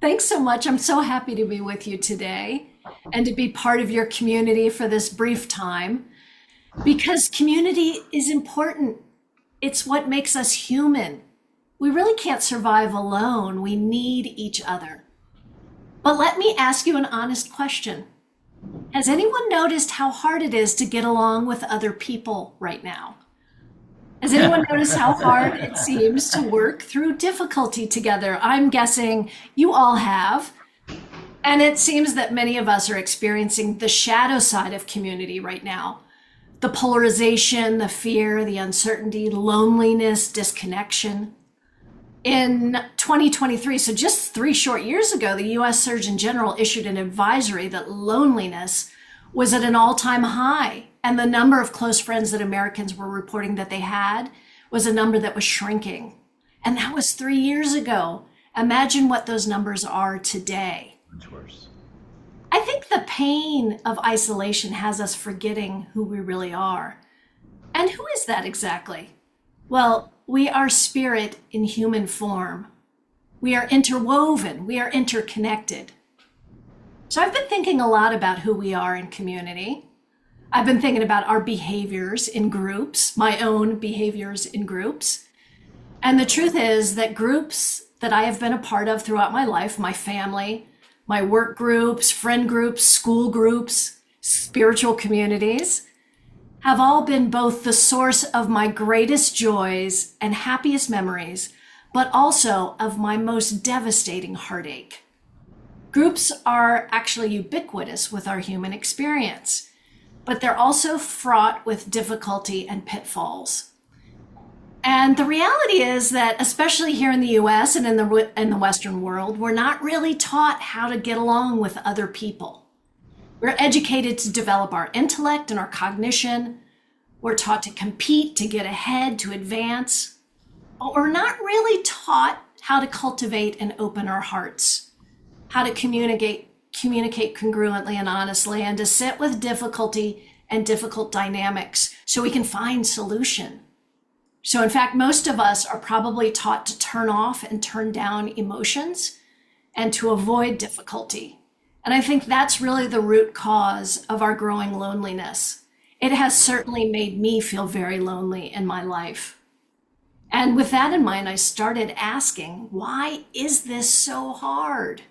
Thanks so much. I'm so happy to be with you today and to be part of your community for this brief time because community is important. It's what makes us human. We really can't survive alone. We need each other. But let me ask you an honest question. Has anyone noticed how hard it is to get along with other people right now? Has anyone noticed how hard it seems to work through difficulty together? I'm guessing you all have. And it seems that many of us are experiencing the shadow side of community right now. The polarization, the fear, the uncertainty, loneliness, disconnection. In 2023, so just 3 short years ago, the US Surgeon General issued an advisory that loneliness was at an all-time high. And the number of close friends that Americans were reporting that they had was a number that was shrinking. And that was 3 years ago. Imagine what those numbers are today. Much worse. I think the pain of isolation has us forgetting who we really are. And who is that exactly? Well, we are spirit in human form. We are interwoven. We are interconnected. So I've been thinking a lot about who we are in community. I've been thinking about our behaviors in groups, my own behaviors in groups. And the truth is that groups that I have been a part of throughout my life, my family, my work groups, friend groups, school groups, spiritual communities, have all been both the source of my greatest joys and happiest memories, but also of my most devastating heartache. Groups are actually ubiquitous with our human experience, but they're also fraught with difficulty and pitfalls. And the reality is that, especially here in the US and in the Western world, we're not really taught how to get along with other people. We're educated to develop our intellect and our cognition. We're taught to compete, to get ahead, to advance. But we're not really taught how to cultivate and open our hearts, how to communicate congruently and honestly, and to sit with difficulty and difficult dynamics so we can find solution. So in fact, most of us are probably taught to turn off and turn down emotions and to avoid difficulty. And I think that's really the root cause of our growing loneliness. It has certainly made me feel very lonely in my life. And with that in mind, I started asking, why is this so hard?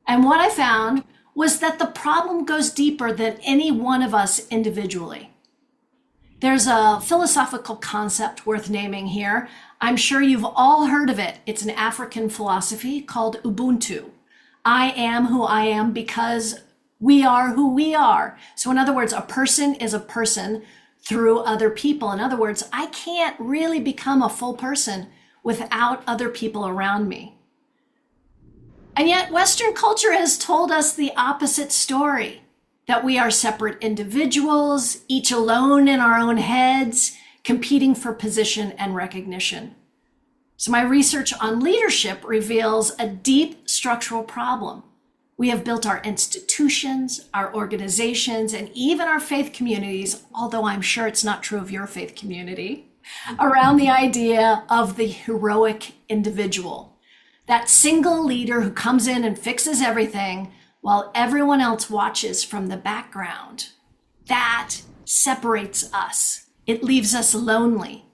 And what I found was that the problem goes deeper than any one of us individually. There's a philosophical concept worth naming here. I'm sure you've all heard of it. It's an African philosophy called Ubuntu. I am who I am because we are who we are. So in other words, a person is a person through other people. In other words, I can't really become a full person without other people around me. And yet Western culture has told us the opposite story, that we are separate individuals, each alone in our own heads, competing for position and recognition. So my research on leadership reveals a deep structural problem. We have built our institutions, our organizations, and even our faith communities, although I'm sure it's not true of your faith community, around the idea of the heroic individual. That single leader who comes in and fixes everything while everyone else watches from the background. That separates us. It leaves us lonely.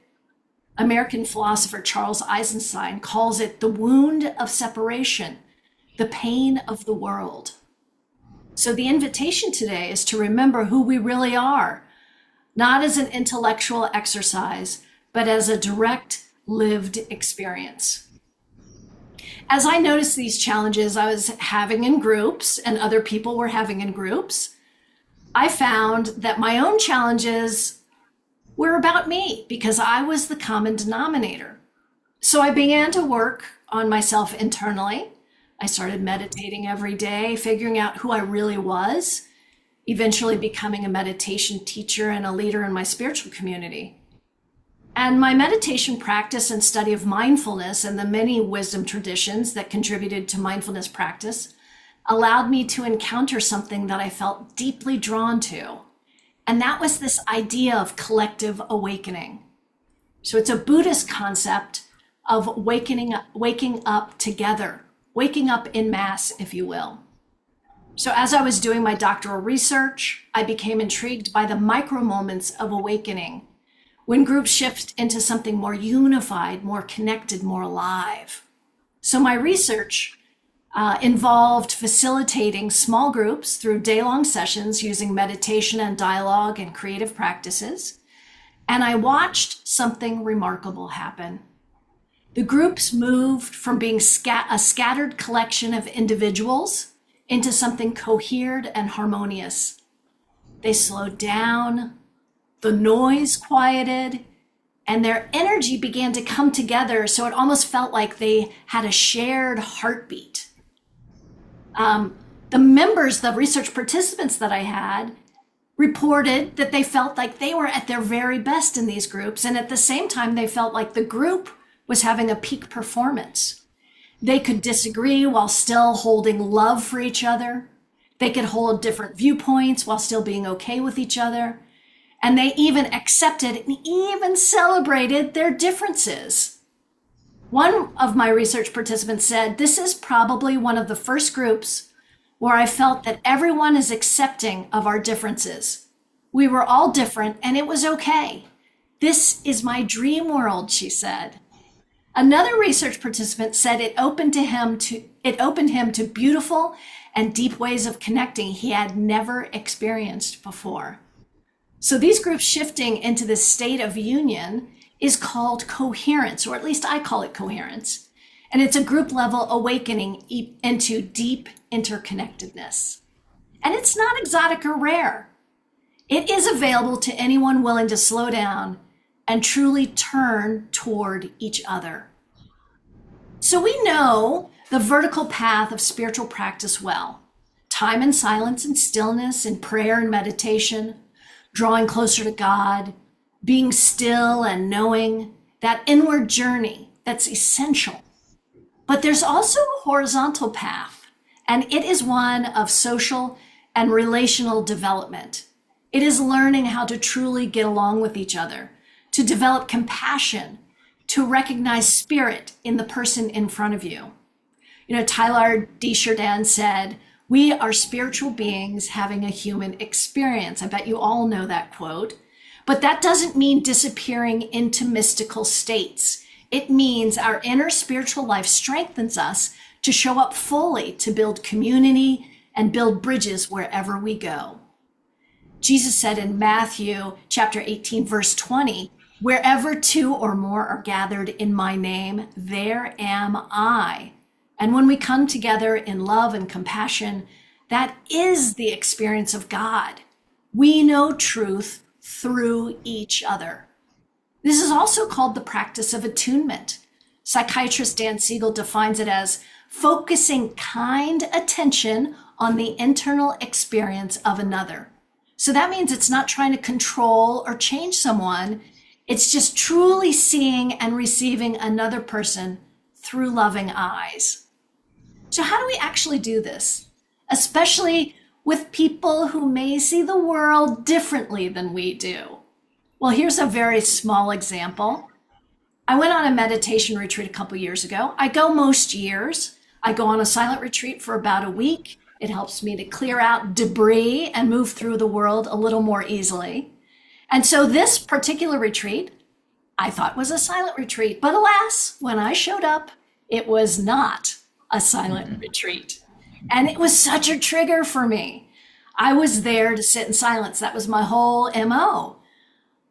American philosopher Charles Eisenstein calls it the wound of separation, the pain of the world. So the invitation today is to remember who we really are, not as an intellectual exercise, but as a direct lived experience. As I noticed these challenges I was having in groups and other people were having in groups, I found that my own challenges were about me because I was the common denominator. So I began to work on myself internally. I started meditating every day, figuring out who I really was, eventually becoming a meditation teacher and a leader in my spiritual community. And my meditation practice and study of mindfulness and the many wisdom traditions that contributed to mindfulness practice allowed me to encounter something that I felt deeply drawn to. And that was this idea of collective awakening. So it's a Buddhist concept of waking up together, waking up in mass, if you will. So as I was doing my doctoral research, I became intrigued by the micro moments of awakening when groups shift into something more unified, more connected, more alive. So my research involved facilitating small groups through day-long sessions using meditation and dialogue and creative practices. And I watched something remarkable happen. The groups moved from being a scattered collection of individuals into something coherent and harmonious. They slowed down, the noise quieted, and their energy began to come together, so it almost felt like they had a shared heartbeat. The members, the research participants that I had, reported that they felt like they were at their very best in these groups, and at the same time, they felt like the group was having a peak performance. They could disagree while still holding love for each other. They could hold different viewpoints while still being okay with each other. And they even accepted and even celebrated their differences. One of my research participants said, "This is probably one of the first groups where I felt that everyone is accepting of our differences. We were all different and it was okay. This is my dream world," she said. Another research participant said it opened him to beautiful and deep ways of connecting he had never experienced before. So these groups shifting into this state of union is called coherence, or at least I call it coherence. And it's a group level awakening into deep interconnectedness. And it's not exotic or rare. It is available to anyone willing to slow down and truly turn toward each other. So we know the vertical path of spiritual practice well. Time in silence and stillness, in prayer and meditation, drawing closer to God, being still and knowing, that inward journey that's essential. But there's also a horizontal path, and it is one of social and relational development. It is learning how to truly get along with each other, to develop compassion, to recognize spirit in the person in front of you. Tyler D. Chardin said, "We are spiritual beings having a human experience." I bet you all know that quote. But that doesn't mean disappearing into mystical states. It means our inner spiritual life strengthens us to show up fully, to build community and build bridges wherever we go. Jesus said in Matthew chapter 18, verse 20, "Wherever two or more are gathered in my name, there am I." And when we come together in love and compassion, that is the experience of God. We know truth through each other. This is also called the practice of attunement. Psychiatrist Dan Siegel defines it as focusing kind attention on the internal experience of another. So that means it's not trying to control or change someone. It's just truly seeing and receiving another person through loving eyes. So how do we actually do this? Especially with people who may see the world differently than we do. Well, here's a very small example. I went on a meditation retreat a couple years ago. I go most years. I go on a silent retreat for about a week. It helps me to clear out debris and move through the world a little more easily. And so this particular retreat, I thought was a silent retreat, but alas, when I showed up, it was not a silent retreat. And it was such a trigger for me. I was there to sit in silence. That was my whole MO.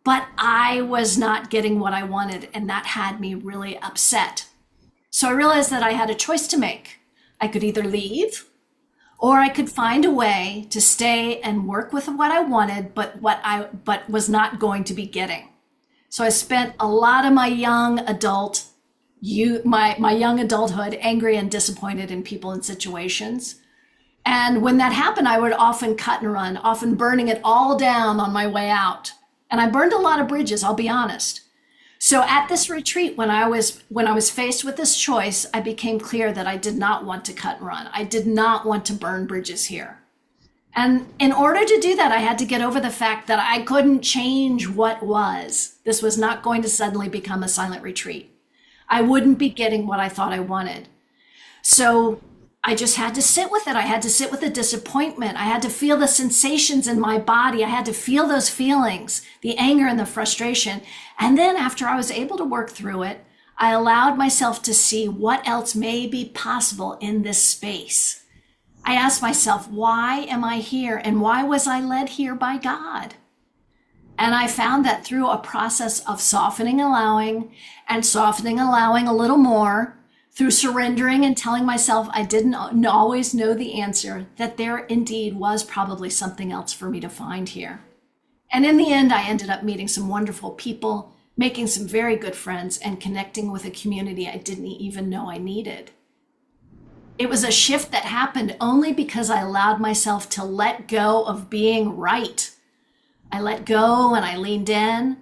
But I was not getting what I wanted, and that had me really upset. So I realized that I had a choice to make. I could either leave, or I could find a way to stay and work with what I wanted, but was not going to be getting. So I spent a lot of my young adulthood angry and disappointed in people and situations. And when that happened, I would often cut and run, often burning it all down on my way out. And I burned a lot of bridges, I'll be honest. So at this retreat, when I was faced with this choice, I became clear that I did not want to cut and run. I did not want to burn bridges here. And in order to do that, I had to get over the fact that I couldn't change what was. This was not going to suddenly become a silent retreat. I wouldn't be getting what I thought I wanted. So I just had to sit with it. I had to sit with the disappointment. I had to feel the sensations in my body. I had to feel those feelings, the anger and the frustration. And then after I was able to work through it, I allowed myself to see what else may be possible in this space. I asked myself, why am I here? And why was I led here by God? And I found that through a process of softening, allowing, and softening, allowing a little more, through surrendering and telling myself I didn't always know the answer, that there indeed was probably something else for me to find here. And in the end, I ended up meeting some wonderful people, making some very good friends, and connecting with a community I didn't even know I needed. It was a shift that happened only because I allowed myself to let go of being right. I let go and I leaned in,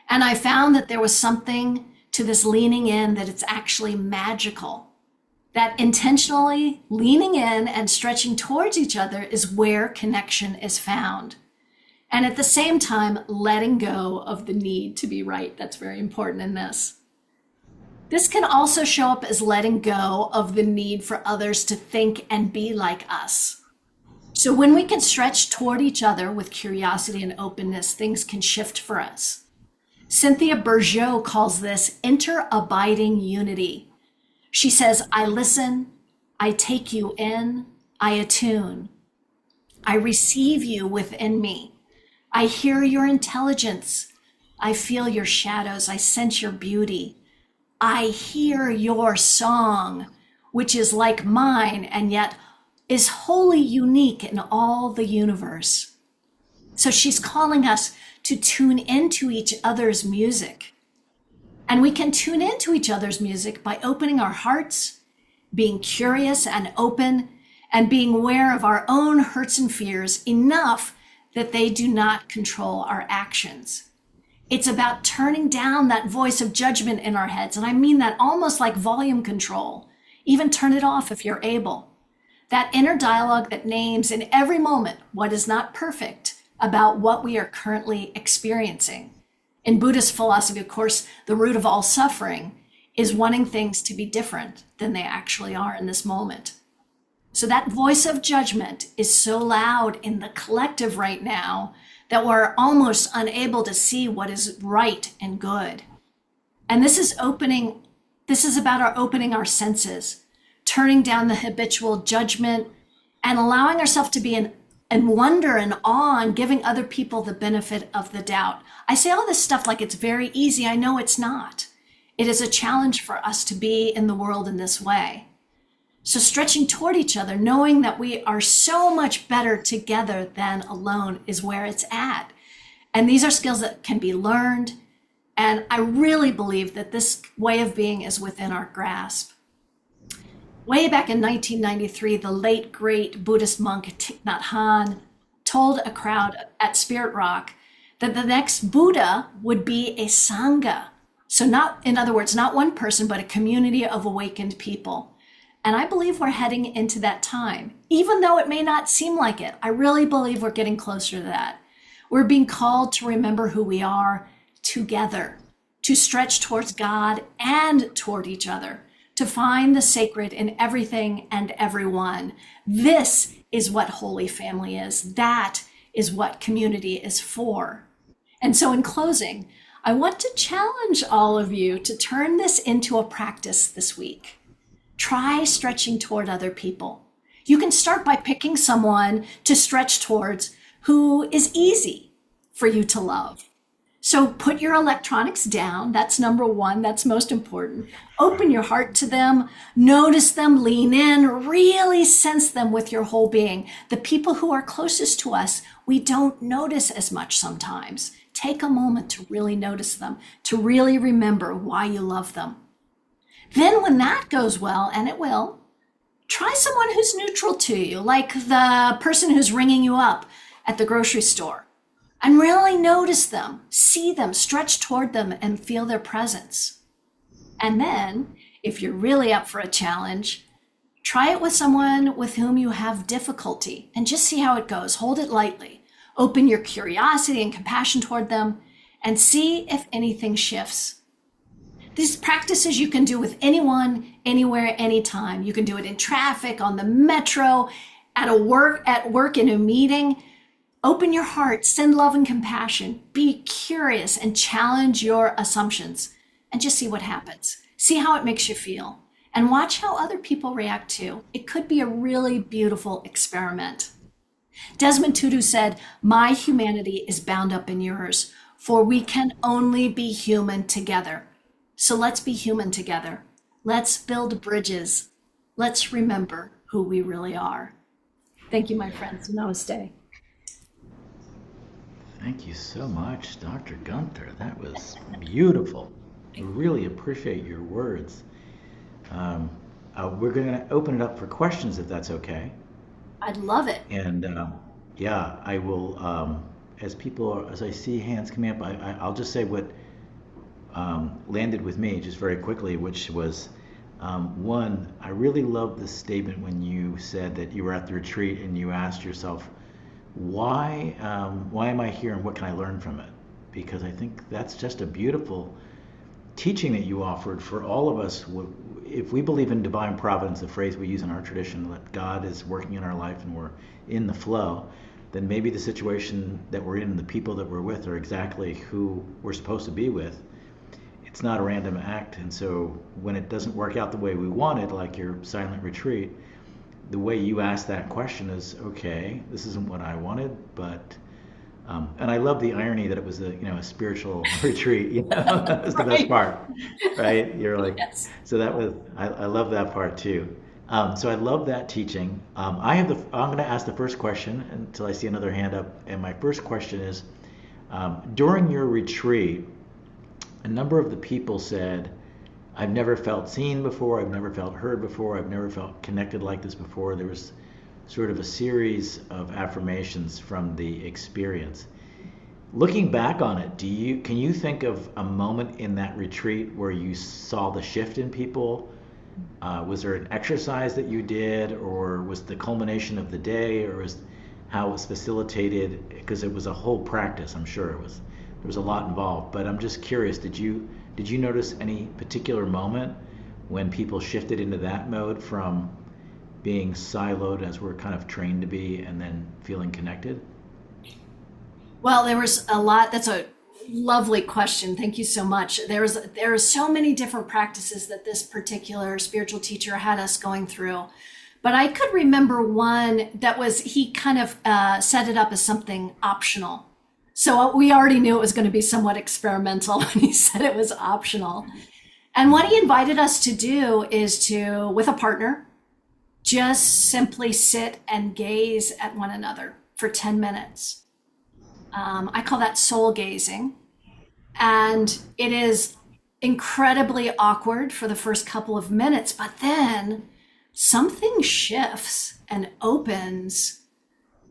and I found that there was something to this leaning in that it's actually magical. That intentionally leaning in and stretching towards each other is where connection is found. And at the same time, letting go of the need to be right. That's very important in this. This can also show up as letting go of the need for others to think and be like us. So when we can stretch toward each other with curiosity and openness, things can shift for us. Cynthia Bourgeault calls this inter-abiding unity. She says, I listen, I take you in, I attune. I receive you within me. I hear your intelligence. I feel your shadows. I sense your beauty. I hear your song, which is like mine and yet is wholly unique in all the universe. So she's calling us to tune into each other's music. And we can tune into each other's music by opening our hearts, being curious and open, and being aware of our own hurts and fears enough that they do not control our actions. It's about turning down that voice of judgment in our heads. And I mean that almost like volume control. Even turn it off if you're able. That inner dialogue that names in every moment what is not perfect about what we are currently experiencing. In Buddhist philosophy, of course, the root of all suffering is wanting things to be different than they actually are in this moment. So that voice of judgment is so loud in the collective right now that we're almost unable to see what is right and good. And this is about our opening our senses, turning down the habitual judgment and allowing ourselves to be in wonder and awe and giving other people the benefit of the doubt. I say all this stuff like it's very easy. I know it's not. It is a challenge for us to be in the world in this way. So stretching toward each other, knowing that we are so much better together than alone is where it's at. And these are skills that can be learned. And I really believe that this way of being is within our grasp. Way back in 1993, the late, great Buddhist monk Thich Nhat Hanh told a crowd at Spirit Rock that the next Buddha would be a Sangha. So in other words, not one person, but a community of awakened people. And I believe we're heading into that time. Even though it may not seem like it, I really believe we're getting closer to that. We're being called to remember who we are together, to stretch towards God and toward each other, to find the sacred in everything and everyone. This is what Holy Family is. That is what community is for. And so in closing, I want to challenge all of you to turn this into a practice this week. Try stretching toward other people. You can start by picking someone to stretch towards who is easy for you to love. So put your electronics down. That's number one. That's most important. Open your heart to them. Notice them. Lean in. Really sense them with your whole being. The people who are closest to us, we don't notice as much sometimes. Take a moment to really notice them, to really remember why you love them. Then when that goes well, and it will, try someone who's neutral to you, like the person who's ringing you up at the grocery store. And really notice them, see them, stretch toward them, and feel their presence. And then, if you're really up for a challenge, try it with someone with whom you have difficulty and just see how it goes. Hold it lightly. Open your curiosity and compassion toward them and see if anything shifts. These practices you can do with anyone, anywhere, anytime. You can do it in traffic, on the metro, at work in a meeting. Open your heart, send love and compassion, be curious and challenge your assumptions and just see what happens. See how it makes you feel and watch how other people react too. It could be a really beautiful experiment. Desmond Tutu said, "My humanity is bound up in yours, for we can only be human together." So let's be human together. Let's build bridges. Let's remember who we really are. Thank you, my friends. Namaste. Thank you so much, Dr. Guenther. That was beautiful. I really appreciate your words. We're going to open it up for questions if that's okay. I'd love it. And yeah, I will, as I see hands coming up, I'll just say what landed with me just very quickly, which was one, I really love this statement when you said that you were at the retreat and you asked yourself, why am I here and what can I learn from it? Because I think that's just a beautiful teaching that you offered for all of us. If we believe in divine providence, the phrase we use in our tradition, that God is working in our life and we're in the flow, then maybe the situation that we're in and the people that we're with are exactly who we're supposed to be with. It's not a random act. And so when it doesn't work out the way we wanted, like your silent retreat, the way you ask that question is, okay, this isn't what I wanted, but and I love the irony that it was a spiritual retreat. That was the best part, right? You're like, Yes. so that was, I love that part too. So I love that teaching. I'm going to ask the first question until I see another hand up. And my first question is, during your retreat, a number of the people said, I've never felt seen before, I've never felt heard before, I've never felt connected like this before. There was sort of a series of affirmations from the experience. Looking back on it, can you think of a moment in that retreat where you saw the shift in people? Was there an exercise that you did, or was the culmination of the day, or was how it was facilitated? Because it was a whole practice, I'm sure there was a lot involved. But I'm just curious, did you notice any particular moment when people shifted into that mode from being siloed, as we're kind of trained to be, and then feeling connected? Well, there was a lot. That's a lovely question. Thank you so much. There are so many different practices that this particular spiritual teacher had us going through. But I could remember one that was, he kind of set it up as something optional. So we already knew it was going to be somewhat experimental when he said it was optional. And what he invited us to do is to, with a partner, just simply sit and gaze at one another for 10 minutes. I call that soul gazing. And it is incredibly awkward for the first couple of minutes, but then something shifts and opens,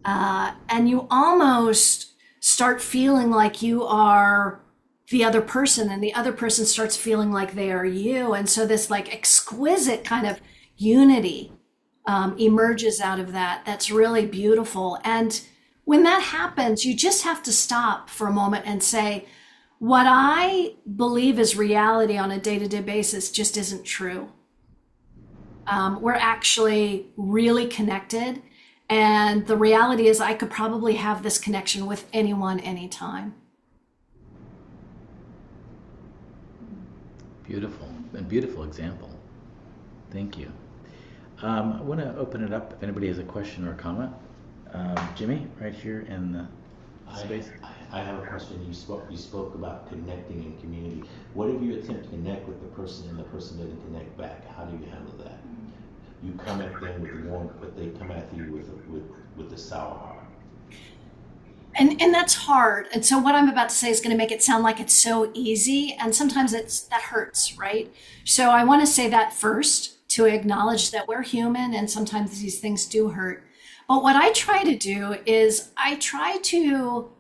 and you almost start feeling like you are the other person, and the other person starts feeling like they are you. And so this like exquisite kind of unity emerges out of that. That's really beautiful. And when that happens, you just have to stop for a moment and say, what I believe is reality on a day-to-day basis just isn't true. We're actually really connected. And the reality is I could probably have this connection with anyone, anytime. Beautiful, a beautiful example. Thank you. I want to open it up if anybody has a question or a comment. Jimmy, right here in the space. I have a question. You spoke about connecting in community. What if you attempt to connect with the person and the person doesn't connect back? How do you handle that? You come at them with the warmth, but they come at you with the sour heart. And that's hard. And so what I'm about to say is going to make it sound like it's so easy. And sometimes that hurts, right? So I want to say that first, to acknowledge that we're human and sometimes these things do hurt. But what I try to do is I try to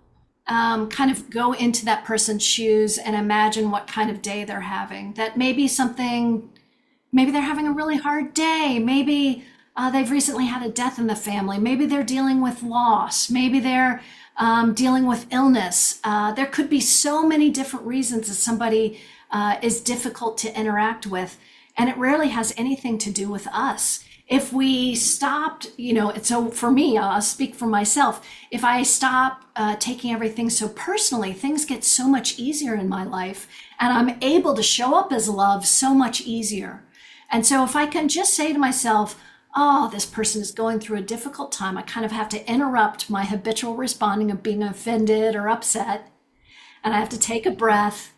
kind of go into that person's shoes and imagine what kind of day they're having. That maybe they're having a really hard day. Maybe they've recently had a death in the family. Maybe they're dealing with loss. Maybe they're dealing with illness. There could be so many different reasons that somebody is difficult to interact with. And it rarely has anything to do with us. If we stopped, so for me, I'll speak for myself. If I stop taking everything so personally, things get so much easier in my life, and I'm able to show up as love so much easier. And so if I can just say to myself, oh, this person is going through a difficult time, I kind of have to interrupt my habitual responding of being offended or upset, and I have to take a breath.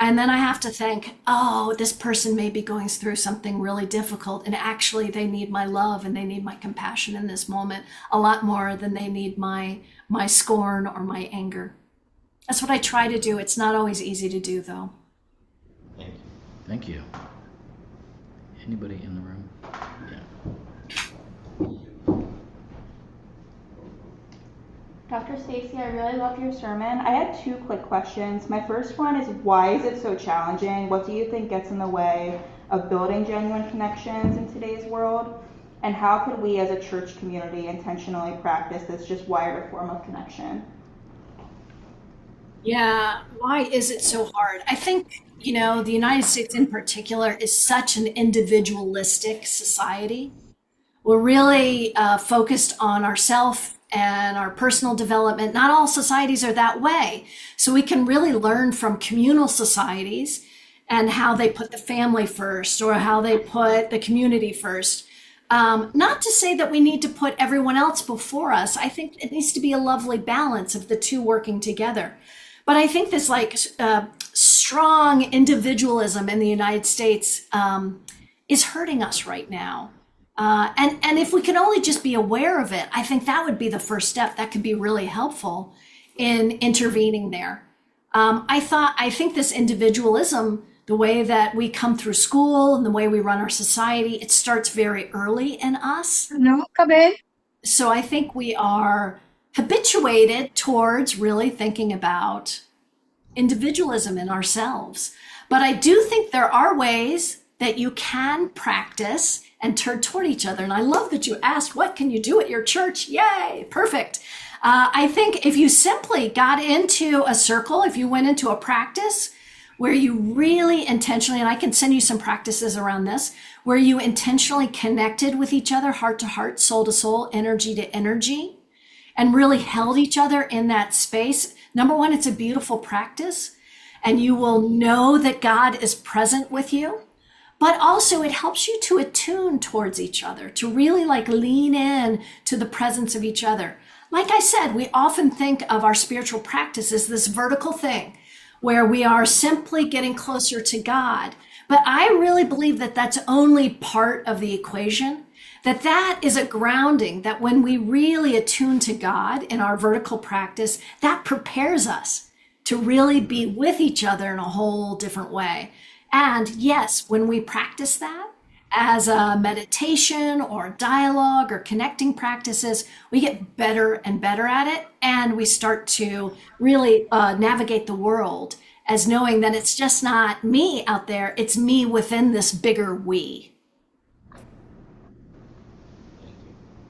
And then I have to think, oh, this person may be going through something really difficult, and actually they need my love and they need my compassion in this moment a lot more than they need my scorn or my anger. That's what I try to do. It's not always easy to do, though. Thank you. Thank you. Anybody in the room? Yeah. Dr. Stacey, I really loved your sermon. I had two quick questions. My first one is, why is it so challenging? What do you think gets in the way of building genuine connections in today's world? And how could we as a church community intentionally practice this just wider form of connection? Yeah, why is it so hard? I think, the United States in particular is such an individualistic society. We're really focused on ourself and our personal development. Not all societies are that way. So we can really learn from communal societies and how they put the family first or how they put the community first. Not to say that we need to put everyone else before us. I think it needs to be a lovely balance of the two working together. But I think this strong individualism in the United States is hurting us right now. And if we can only just be aware of it, I think that would be the first step. That could be really helpful in intervening there. I think this individualism, the way that we come through school and the way we run our society, it starts very early in us. No, come in. So I think we are habituated towards really thinking about individualism in ourselves. But I do think there are ways that you can practice and turn toward each other. And I love that you asked, what can you do at your church? Yay, perfect. I think if you simply got into a circle, if you went into a practice where you really intentionally, and I can send you some practices around this, where you intentionally connected with each other, heart to heart, soul to soul, energy to energy, and really held each other in that space. Number one, it's a beautiful practice, and you will know that God is present with you. But also it helps you to attune towards each other, to really lean in to the presence of each other. Like I said, we often think of our spiritual practice as this vertical thing where we are simply getting closer to God. But I really believe that that's only part of the equation, that is a grounding, that when we really attune to God in our vertical practice, that prepares us to really be with each other in a whole different way. And yes, when we practice that as a meditation or dialogue or connecting practices, we get better and better at it. And we start to really navigate the world as knowing that it's just not me out there, it's me within this bigger we.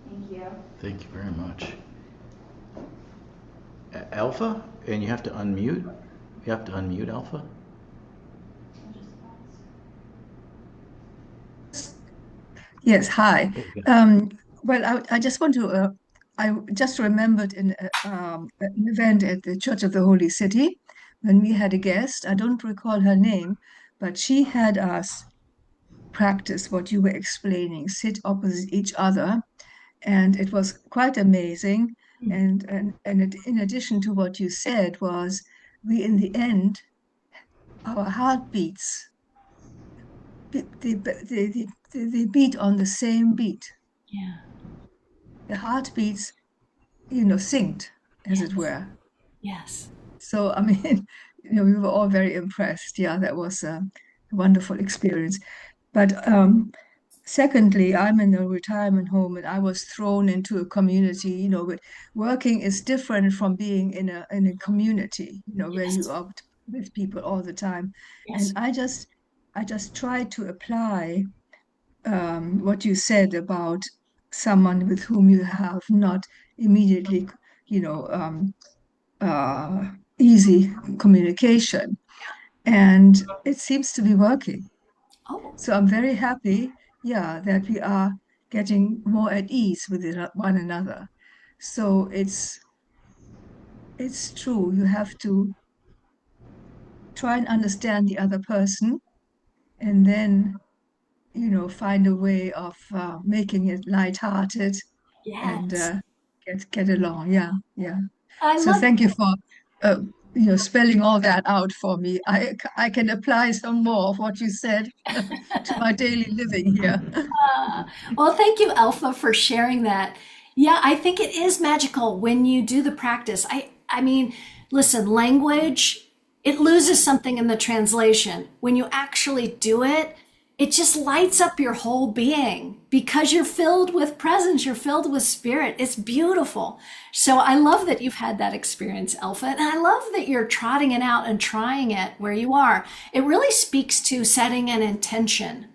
Thank you. Thank you very much. Alpha, and you have to unmute. You have to unmute Alpha. Yes, hi. Okay. Well, I just want to, I just remembered an event at the Church of the Holy City when we had a guest. I don't recall her name, but she had us practice what you were explaining, sit opposite each other. And it was quite amazing. And in addition to what you said was, we in the end, our heartbeats, they beat on the same beat. Yeah. The heartbeats, synced, as it were. Yes. So, I mean, we were all very impressed. Yeah, that was a wonderful experience. But secondly, I'm in a retirement home and I was thrown into a community, but working is different from being in a community, where Yes. you are with people all the time. Yes. And I just tried to apply what you said about someone with whom you have not immediately, you know, um, easy communication. and it seems to be working. Oh, So I'm very happy, yeah, that we are getting more at ease with one another. So it's true. You have to try and understand the other person, and then find a way of making it lighthearted and yes. get along. Yeah, yeah. I So love thank you for uh, spelling all that out for me. I can apply some more of what you said to my daily living here. well, thank you, Alpha, for sharing that. Yeah, I think it is magical when you do the practice. I mean, listen, language, it loses something in the translation. When you actually do it, it just lights up your whole being because you're filled with presence, you're filled with spirit. It's beautiful. So I love that you've had that experience, Alpha. And I love that you're trotting it out and trying it where you are. It really speaks to setting an intention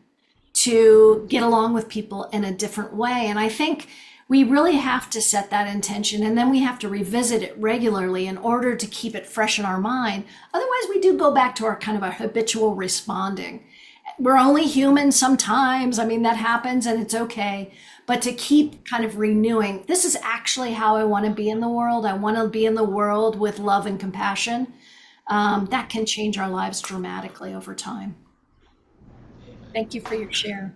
to get along with people in a different way. And I think we really have to set that intention and then we have to revisit it regularly in order to keep it fresh in our mind. Otherwise, we do go back to our kind of a habitual responding. We're only human sometimes. I mean, that happens and it's okay. But to keep kind of renewing, this is actually how I want to be in the world. I want to be in the world with love and compassion. That can change our lives dramatically over time. Thank you for your share.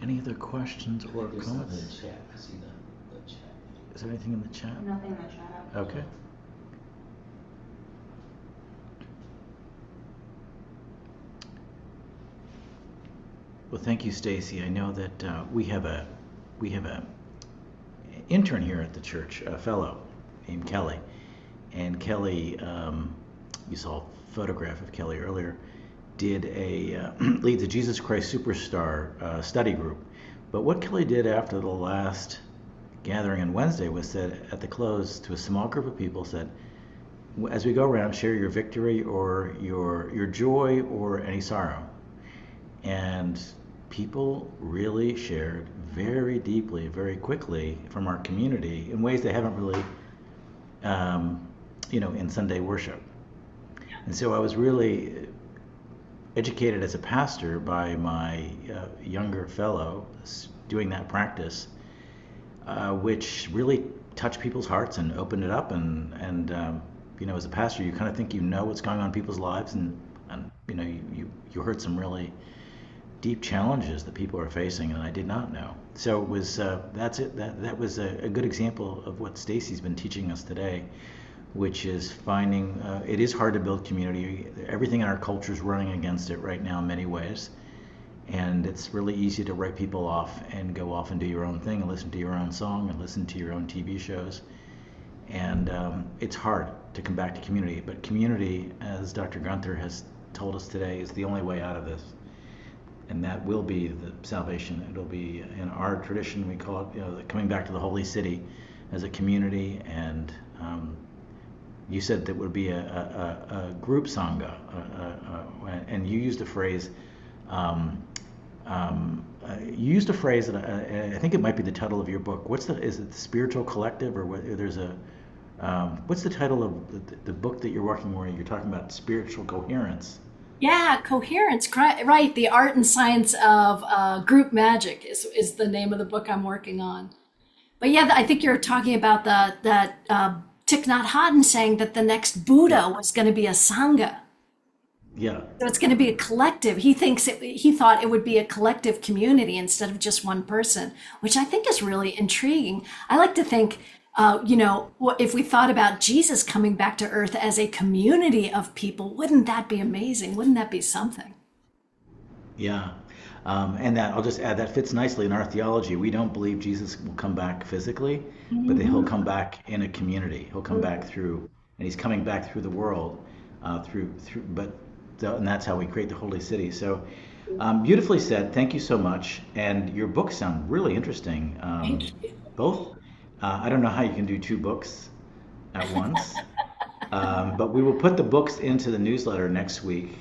Any other questions or There's something in the comments? chat. I see the chat. Is there anything in the chat? Nothing in the chat. Okay. Well, thank you, Stacy. I know that we have a intern here at the church, a fellow named Kelly, and Kelly, you saw a photograph of Kelly earlier, did a leads a Jesus Christ Superstar study group. But what Kelly did after the last gathering on Wednesday was said at the close to a small group of people, said, as we go around, share your victory or your joy or any sorrow. And people really shared very deeply, very quickly from our community in ways they haven't really, in Sunday worship. And so I was really educated as a pastor by my younger fellow doing that practice, which really touched people's hearts and opened it up. And as a pastor, you kind of think what's going on in people's lives, and you heard some really deep challenges that people are facing, and I did not know. So it was that's it. That was a good example of what Stacey's been teaching us today, which is finding it is hard to build community. Everything in our culture is running against it right now in many ways, and it's really easy to write people off and go off and do your own thing and listen to your own song and listen to your own TV shows, and it's hard to come back to community. But community, as Dr. Guenther has told us today, is the only way out of this. And that will be the salvation. It'll be, in our tradition, we call it, the coming back to the holy city as a community. And you said that would be a group sangha, and you used a phrase. You used a phrase that I think it might be the title of your book. Is it the Spiritual Collective, or there's a what's the title of the book that you're working where you're talking about spiritual coherence? Yeah, coherence, right. The art and science of group magic is the name of the book I'm working on. But yeah, I think you're talking about that Thich Nhat Hanh saying that the next Buddha was going to be a sangha. Yeah. So it's going to be a collective. He thought it would be a collective community instead of just one person, which I think is really intriguing. I like to think, if we thought about Jesus coming back to earth as a community of people, wouldn't that be amazing? Wouldn't that be something? Yeah. And that I'll just add that fits nicely in our theology. We don't believe Jesus will come back physically, but that he'll come back in a community. He'll come back through, and he's coming back through the world, and that's how we create the holy city. So beautifully said. Thank you so much. And your books sound really interesting. Both. I don't know how you can do two books at once, but we will put the books into the newsletter next week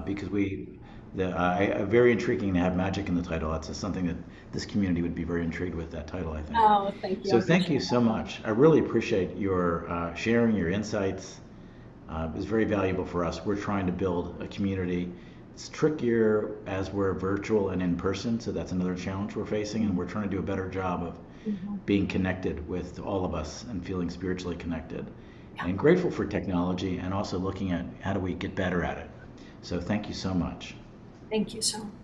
because very intriguing to have magic in the title. That's something that this community would be very intrigued with, that title, I think. Oh, thank you. So thank you so much. I really appreciate your sharing your insights. It was very valuable for us. We're trying to build a community. It's trickier as we're virtual and in person, so that's another challenge we're facing, and we're trying to do a better job of being connected with all of us and feeling spiritually connected. And grateful for technology, and also looking at how do we get better at it. So thank you so much. Thank you so much.